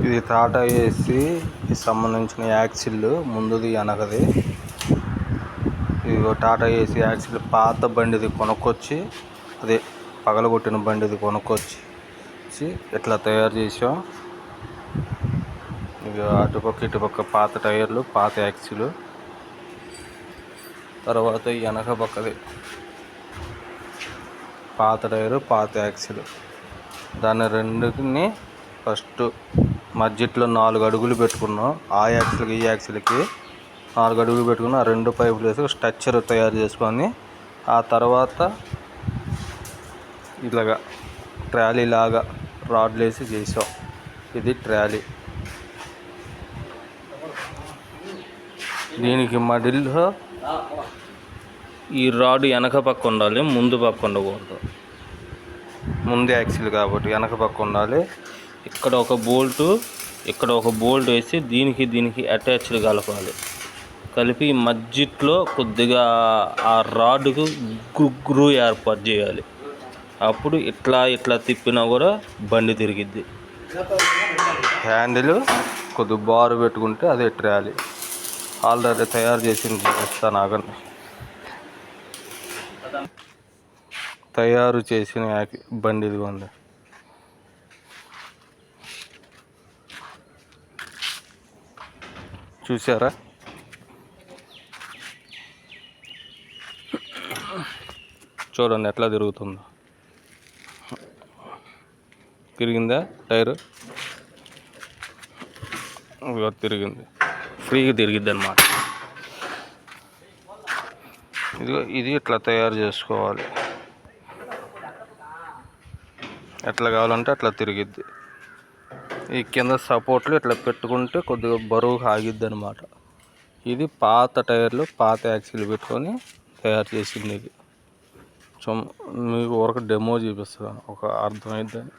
ఇది టాటా ఏసీ సంబంధించిన యాక్సిల్ ముందుది వెనకది. ఇదిగో టాటా ఏసీ యాక్సిల్ పాత బండిది కొనుక్కొచ్చి, అదే పగలగొట్టిన బండిది కొనుక్కొచ్చి ఇట్లా తయారు చేసాం. ఇక అటుపక్క ఇటుపక్క పాత టైర్లు, పాత యాక్సిల్. తర్వాత ఈ వెనక పక్కది పాత టైరు, పాత యాక్సిల్. దాన్ని రెండుని ఫస్ట్ మధ్యలో 4 అడుగులు పెట్టుకున్నాం. ఆ యాక్సిల్కి ఈ యాక్సిల్కి 4 అడుగులు పెట్టుకుని ఆ 2 పైపులు వేసి స్ట్రక్చర్ తయారు చేసుకొని, ఆ తర్వాత ఇలాగా ట్రాలీ లాగా రాడ్లు వేసి చేసాం. ఇది ట్రాలీ. దీనికి మడిలో ఈ రాడ్ వెనక పక్క ఉండాలి, ముందు పక్క ఉండకూడదు. ముందు యాక్సిల్ కాబట్టి వెనక పక్క ఉండాలి. ఇక్కడ ఒక బోల్టు, ఇక్కడ ఒక బోల్ట్ వేసి దీనికి అటాచ్డ్ కలపాలి. కలిపి మధ్యలో కొద్దిగా ఆ రాడ్కు గ్రూ ఏర్పాటు చేయాలి. అప్పుడు ఇట్లా తిప్పినా కూడా బండి తిరిగిద్ది. హ్యాండిల్ కొద్దిగా బారు పెట్టుకుంటే అదే ట్రాలీ. ఆల్రెడీ తయారు చేసింది ఇస్తాను, ఆగండి. తయారు చేసిన బండి ఇది ఉంది. చూసారా? చూడండి ఎట్లా తిరుగుతుందో. తిరిగిందా టైరు? తిరిగింది. ఫ్రీగా తిరిగిద్ది అన్నమాట. ఇది ఇట్లా తయారు చేసుకోవాలి. ఎట్లా కావాలంటే అట్లా తిరిగిద్ది. ఈ కింద సపోర్ట్లు ఇట్లా పెట్టుకుంటే కొద్దిగా బరువు ఆగిద్ది అనమాట. ఇది పాత టైర్లు, పాత యాక్సిల్ పెట్టుకొని తయారు చేసింది. ఇది మీకు ఊరకు డెమో చూపిస్తాను, ఒక అర్థమైద్దని.